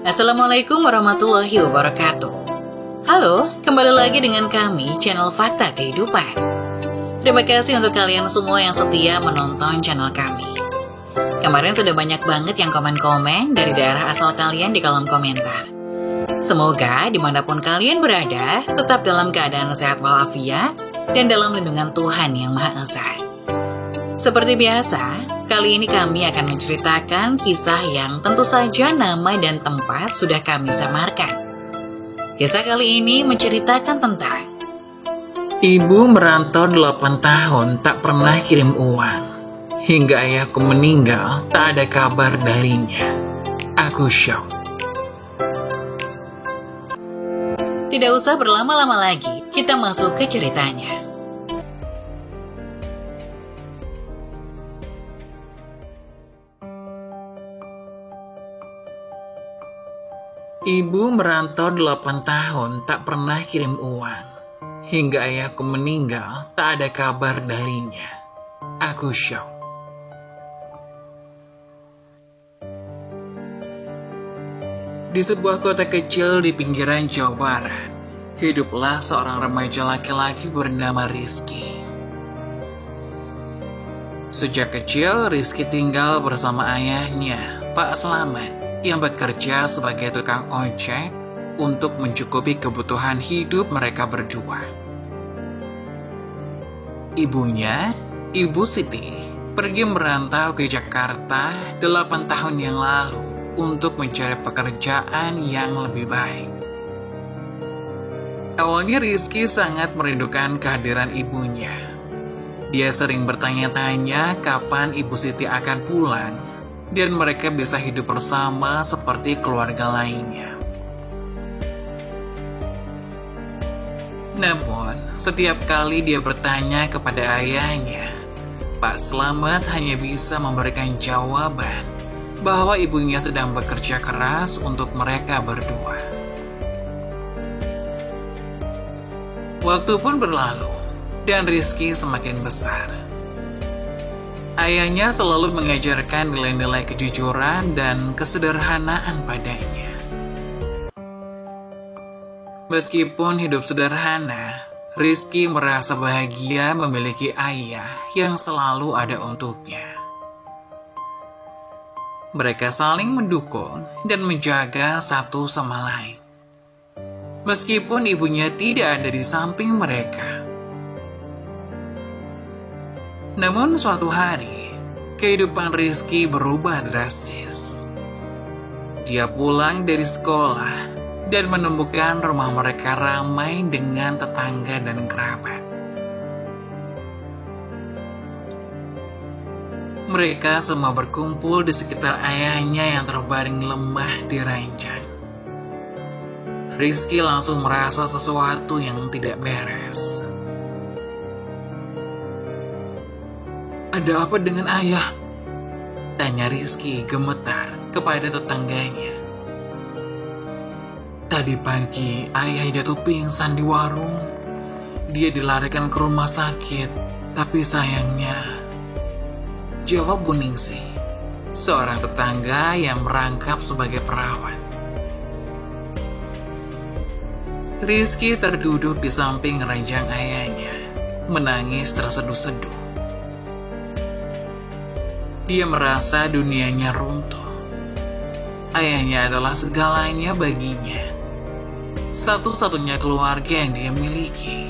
Assalamualaikum warahmatullahi wabarakatuh. Halo, kembali lagi dengan kami, channel Fakta Kehidupan. Terima kasih untuk kalian semua yang setia menonton channel kami. Kemarin sudah banyak banget yang komen-komen dari daerah asal kalian di kolom komentar. Semoga dimanapun kalian berada, tetap dalam keadaan sehat walafiat dan dalam lindungan Tuhan Yang Maha Esa. Seperti biasa, kali ini kami akan menceritakan kisah yang tentu saja nama dan tempat sudah kami samarkan. Kisah kali ini menceritakan tentang ibu merantau 8 tahun tak pernah kirim uang. Hingga ayahku meninggal tak ada kabar darinya. Aku syok. Tidak usah berlama-lama lagi, kita masuk ke ceritanya. Ibu merantau 8 tahun tak pernah kirim uang. Hingga ayahku meninggal tak ada kabar darinya. Aku syok. Di sebuah kota kecil di pinggiran Jawa Barat, hiduplah seorang remaja laki-laki bernama Rizky. Sejak kecil, Rizky tinggal bersama ayahnya, Pak Slamet, yang bekerja sebagai tukang ojek untuk mencukupi kebutuhan hidup mereka berdua. Ibunya, Ibu Siti, pergi merantau ke Jakarta 8 tahun yang lalu untuk mencari pekerjaan yang lebih baik. Awalnya Rizky sangat merindukan kehadiran ibunya. Dia sering bertanya-tanya kapan Ibu Siti akan pulang dan mereka bisa hidup bersama seperti keluarga lainnya. Namun, setiap kali dia bertanya kepada ayahnya, Pak Slamet hanya bisa memberikan jawaban bahwa ibunya sedang bekerja keras untuk mereka berdua. Waktu pun berlalu, dan Rizky semakin besar. Ayahnya selalu mengajarkan nilai-nilai kejujuran dan kesederhanaan padanya. Meskipun hidup sederhana, Rizky merasa bahagia memiliki ayah yang selalu ada untuknya. Mereka saling mendukung dan menjaga satu sama lain. Meskipun ibunya tidak ada di samping mereka. Namun suatu hari, kehidupan Rizky berubah drastis. Dia pulang dari sekolah dan menemukan rumah mereka ramai dengan tetangga dan kerabat. Mereka semua berkumpul di sekitar ayahnya yang terbaring lemah di ranjang. Rizky langsung merasa sesuatu yang tidak beres. "Ada apa dengan ayah?" tanya Rizky gemetar kepada tetangganya. "Tadi pagi ayah jatuh pingsan di warung. Dia dilarikan ke rumah sakit, tapi sayangnya," jawab Bu Ningsih, seorang tetangga yang merangkap sebagai perawat. Rizky terduduk di samping ranjang ayahnya, menangis terseduh-seduh. Dia merasa dunianya runtuh. Ayahnya adalah segalanya baginya. Satu-satunya keluarga yang dia miliki.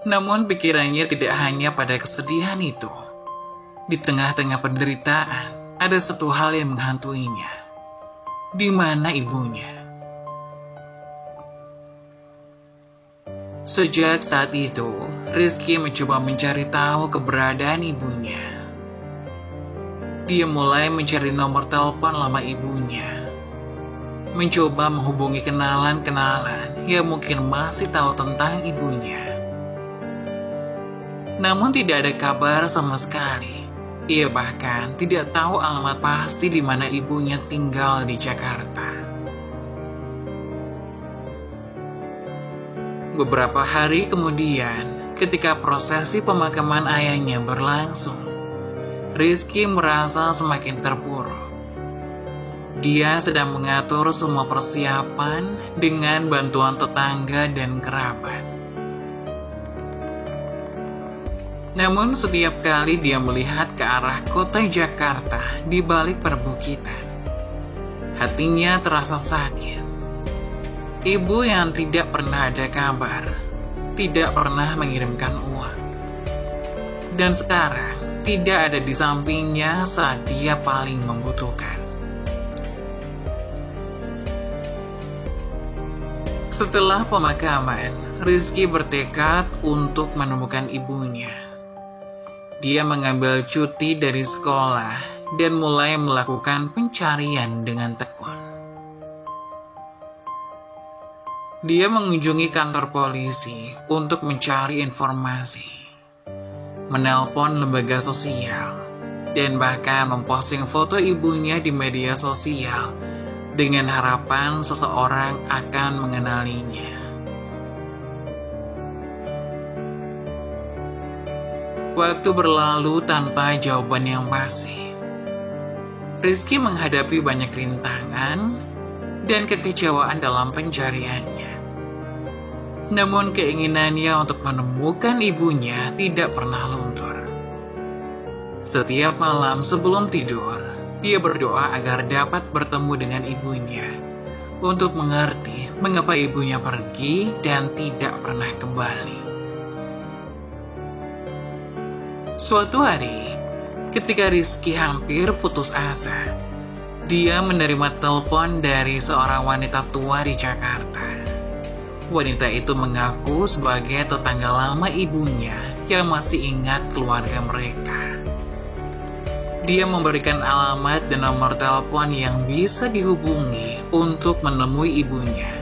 Namun pikirannya tidak hanya pada kesedihan itu. Di tengah-tengah penderitaan, ada satu hal yang menghantuinya. Di mana ibunya? Sejak saat itu, Rizky mencoba mencari tahu keberadaan ibunya. Dia mulai mencari nomor telepon lama ibunya. Mencoba menghubungi kenalan-kenalan yang mungkin masih tahu tentang ibunya. Namun tidak ada kabar sama sekali. Ia bahkan tidak tahu alamat pasti di mana ibunya tinggal di Jakarta. Beberapa hari kemudian, ketika prosesi pemakaman ayahnya berlangsung, Rizky merasa semakin terpuruk. Dia sedang mengatur semua persiapan dengan bantuan tetangga dan kerabat. Namun setiap kali dia melihat ke arah kota Jakarta di balik perbukitan, hatinya terasa sakit. Ibu yang tidak pernah ada kabar, tidak pernah mengirimkan uang, dan sekarang tidak ada di sampingnya saat dia paling membutuhkan. Setelah pemakaman, Rizky bertekad untuk menemukan ibunya. Dia mengambil cuti dari sekolah dan mulai melakukan pencarian dengan tekun. Dia mengunjungi kantor polisi untuk mencari informasi, menelpon lembaga sosial, dan bahkan memposting foto ibunya di media sosial dengan harapan seseorang akan mengenalinya. Waktu berlalu tanpa jawaban yang pasti. Rizky menghadapi banyak rintangan dan kekecewaan dalam pencariannya. Namun keinginannya untuk menemukan ibunya tidak pernah luntur. Setiap malam sebelum tidur, dia berdoa agar dapat bertemu dengan ibunya untuk mengerti mengapa ibunya pergi dan tidak pernah kembali. Suatu hari, ketika Rizky hampir putus asa, dia menerima telepon dari seorang wanita tua di Jakarta. Wanita itu mengaku sebagai tetangga lama ibunya yang masih ingat keluarga mereka. Dia memberikan alamat dan nomor telepon yang bisa dihubungi untuk menemui ibunya.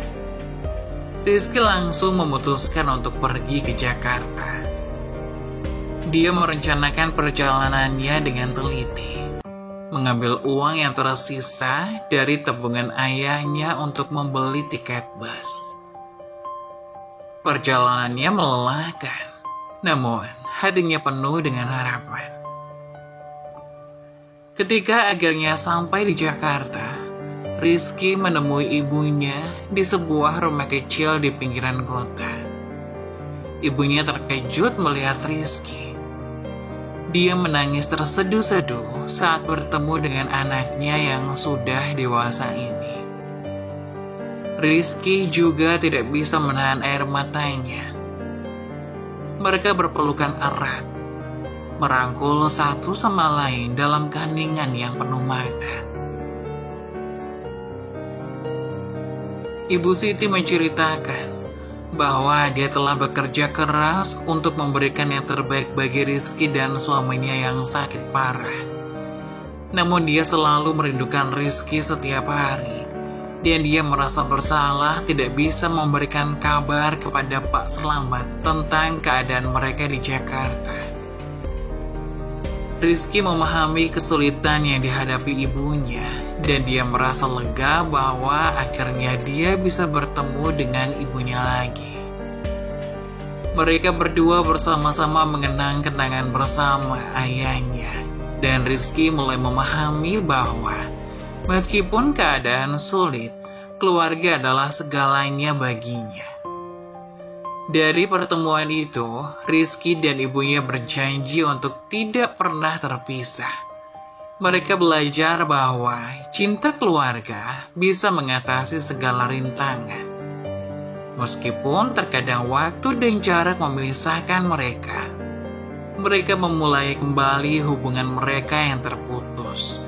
Rizky langsung memutuskan untuk pergi ke Jakarta. Dia merencanakan perjalanannya dengan teliti, mengambil uang yang tersisa dari tabungan ayahnya untuk membeli tiket bus. Perjalanannya melelahkan, namun hatinya penuh dengan harapan. Ketika akhirnya sampai di Jakarta, Rizky menemui ibunya di sebuah rumah kecil di pinggiran kota. Ibunya terkejut melihat Rizky. Dia menangis terseduh-seduh saat bertemu dengan anaknya yang sudah dewasa ini. Rizky juga tidak bisa menahan air matanya. Mereka berpelukan erat, merangkul satu sama lain dalam keheningan yang penuh makna. Ibu Siti menceritakan bahwa dia telah bekerja keras untuk memberikan yang terbaik bagi Rizky dan suaminya yang sakit parah. Namun dia selalu merindukan Rizky setiap hari, dan dia merasa bersalah tidak bisa memberikan kabar kepada Pak Slamet tentang keadaan mereka di Jakarta. Rizky memahami kesulitan yang dihadapi ibunya, dan dia merasa lega bahwa akhirnya dia bisa bertemu dengan ibunya lagi. Mereka berdua bersama-sama mengenang kenangan bersama ayahnya, dan Rizky mulai memahami bahwa meskipun keadaan sulit, keluarga adalah segalanya baginya. Dari pertemuan itu, Rizky dan ibunya berjanji untuk tidak pernah terpisah. Mereka belajar bahwa cinta keluarga bisa mengatasi segala rintangan. Meskipun terkadang waktu dan jarak memisahkan mereka, mereka memulai kembali hubungan mereka yang terputus,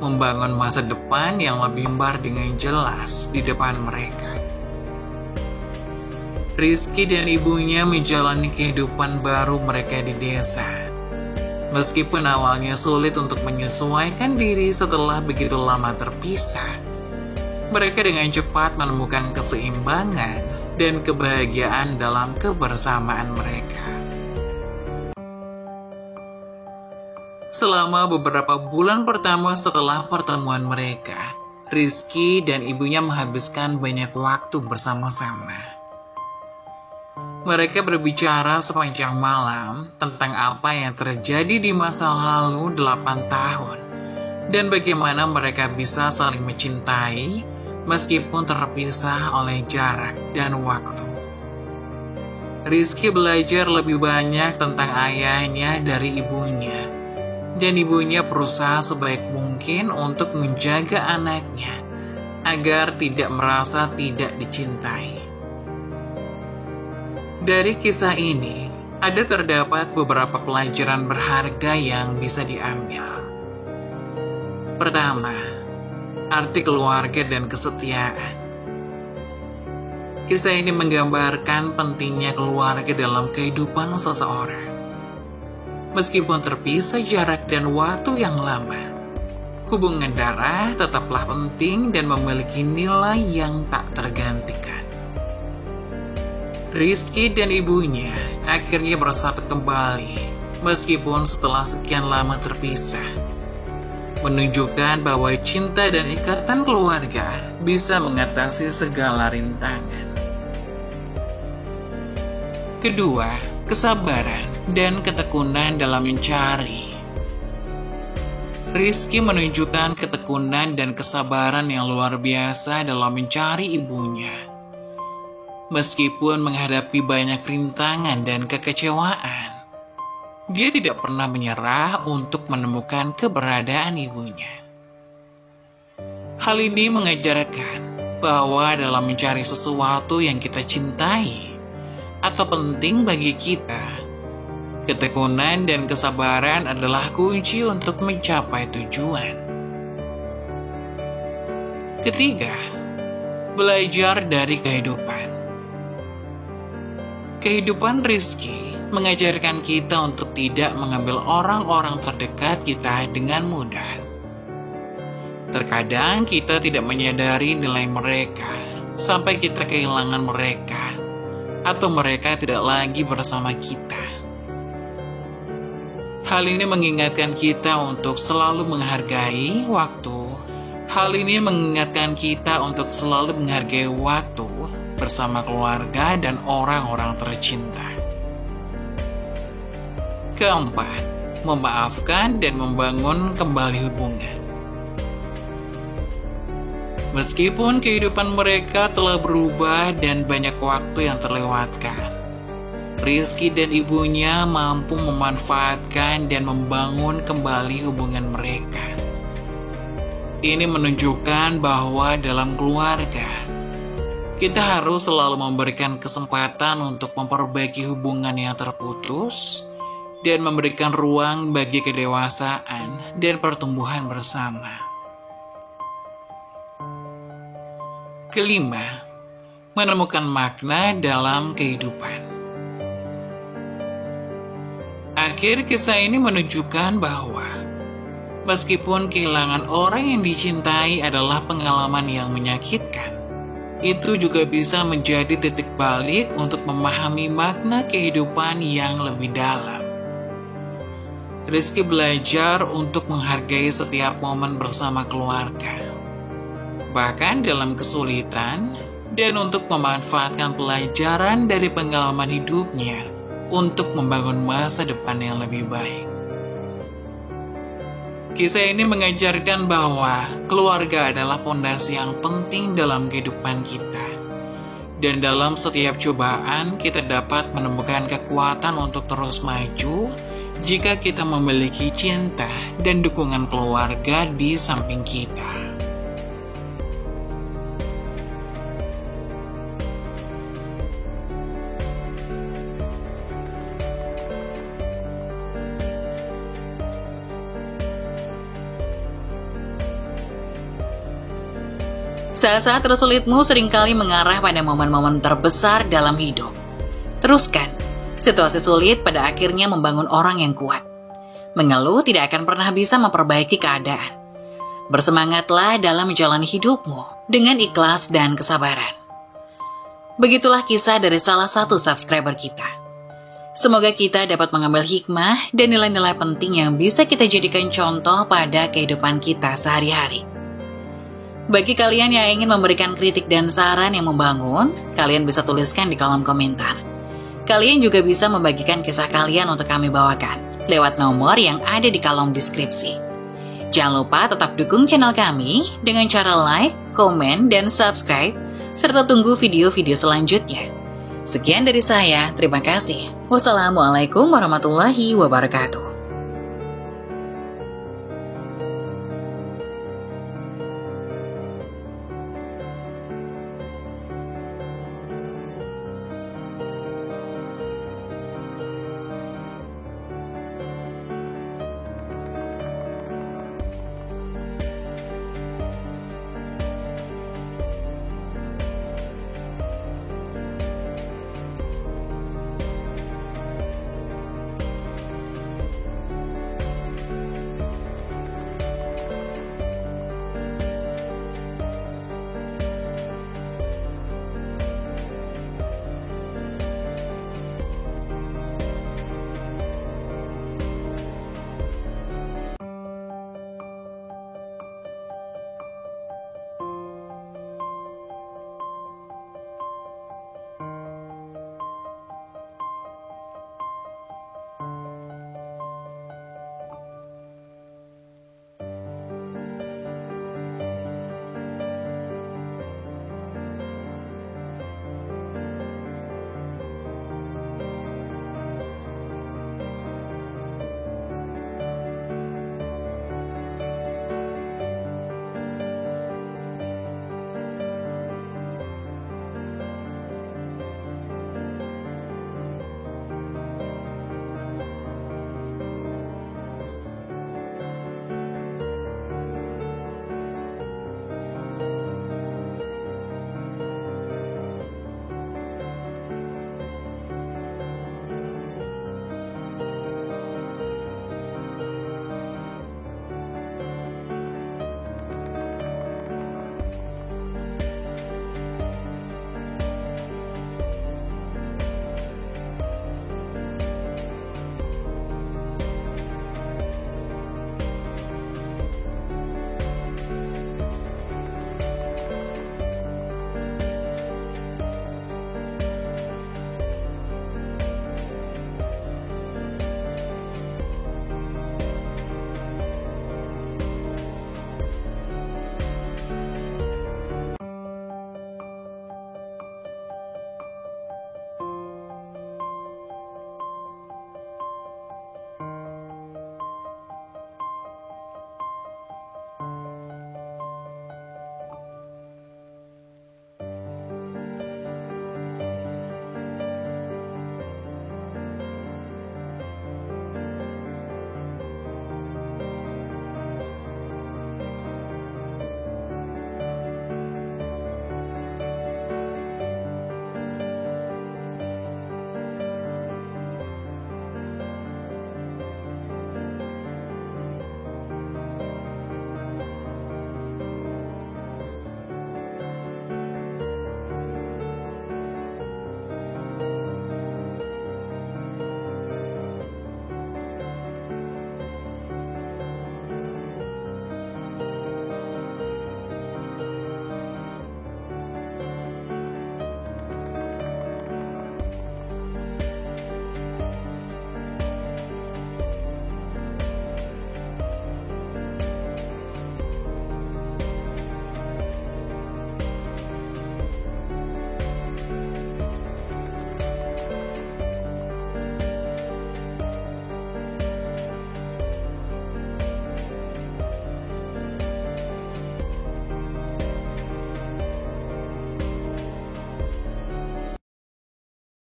membangun masa depan yang lebih lembar dengan jelas di depan mereka. Rizky dan ibunya menjalani kehidupan baru mereka di desa. Meskipun awalnya sulit untuk menyesuaikan diri setelah begitu lama terpisah, mereka dengan cepat menemukan keseimbangan dan kebahagiaan dalam kebersamaan mereka. Selama beberapa bulan pertama setelah pertemuan mereka, Rizky dan ibunya menghabiskan banyak waktu bersama-sama. Mereka berbicara sepanjang malam tentang apa yang terjadi di masa lalu 8 tahun dan bagaimana mereka bisa saling mencintai meskipun terpisah oleh jarak dan waktu. Rizky belajar lebih banyak tentang ayahnya dari ibunya, dan ibunya berusaha sebaik mungkin untuk menjaga anaknya agar tidak merasa tidak dicintai. Dari kisah ini, ada terdapat beberapa pelajaran berharga yang bisa diambil. Pertama, arti keluarga dan kesetiaan. Kisah ini menggambarkan pentingnya keluarga dalam kehidupan seseorang. Meskipun terpisah jarak dan waktu yang lama, hubungan darah tetaplah penting dan memiliki nilai yang tak tergantikan. Rizky dan ibunya akhirnya bersatu kembali, meskipun setelah sekian lama terpisah, menunjukkan bahwa cinta dan ikatan keluarga bisa mengatasi segala rintangan. Kedua, kesabaran dan ketekunan dalam mencari. Rizky menunjukkan ketekunan dan kesabaran yang luar biasa dalam mencari ibunya. Meskipun menghadapi banyak rintangan dan kekecewaan, dia tidak pernah menyerah untuk menemukan keberadaan ibunya. Hal ini mengajarkan bahwa dalam mencari sesuatu yang kita cintai atau penting bagi kita, ketekunan dan kesabaran adalah kunci untuk mencapai tujuan. Ketiga, belajar dari kehidupan. Kehidupan Rizky mengajarkan kita untuk tidak mengambil orang-orang terdekat kita dengan mudah. Terkadang kita tidak menyadari nilai mereka sampai kita kehilangan mereka, atau mereka tidak lagi bersama kita. Hal ini mengingatkan kita untuk selalu menghargai waktu. Hal ini mengingatkan kita untuk selalu menghargai waktu bersama keluarga dan orang-orang tercinta. Keempat, memaafkan dan membangun kembali hubungan. Meskipun kehidupan mereka telah berubah dan banyak waktu yang terlewatkan, Rizky dan ibunya mampu memanfaatkan dan membangun kembali hubungan mereka. Ini menunjukkan bahwa dalam keluarga, kita harus selalu memberikan kesempatan untuk memperbaiki hubungan yang terputus dan memberikan ruang bagi kedewasaan dan pertumbuhan bersama. Kelima, menemukan makna dalam kehidupan. Akhir kisah ini menunjukkan bahwa meskipun kehilangan orang yang dicintai adalah pengalaman yang menyakitkan, itu juga bisa menjadi titik balik untuk memahami makna kehidupan yang lebih dalam. Rizky belajar untuk menghargai setiap momen bersama keluarga, bahkan dalam kesulitan, dan untuk memanfaatkan pelajaran dari pengalaman hidupnya untuk membangun masa depan yang lebih baik. Kisah ini mengajarkan bahwa keluarga adalah fondasi yang penting dalam kehidupan kita. Dan dalam setiap cobaan, kita dapat menemukan kekuatan untuk terus maju jika kita memiliki cinta dan dukungan keluarga di samping kita. Saat-saat tersulitmu seringkali mengarah pada momen-momen terbesar dalam hidup. Teruskan, situasi sulit pada akhirnya membangun orang yang kuat. Mengeluh tidak akan pernah bisa memperbaiki keadaan. Bersemangatlah dalam menjalani hidupmu dengan ikhlas dan kesabaran. Begitulah kisah dari salah satu subscriber kita. Semoga kita dapat mengambil hikmah dan nilai-nilai penting yang bisa kita jadikan contoh pada kehidupan kita sehari-hari. Bagi kalian yang ingin memberikan kritik dan saran yang membangun, kalian bisa tuliskan di kolom komentar. Kalian juga bisa membagikan kisah kalian untuk kami bawakan lewat nomor yang ada di kolom deskripsi. Jangan lupa tetap dukung channel kami dengan cara like, komen, dan subscribe, serta tunggu video-video selanjutnya. Sekian dari saya, terima kasih. Wassalamualaikum warahmatullahi wabarakatuh.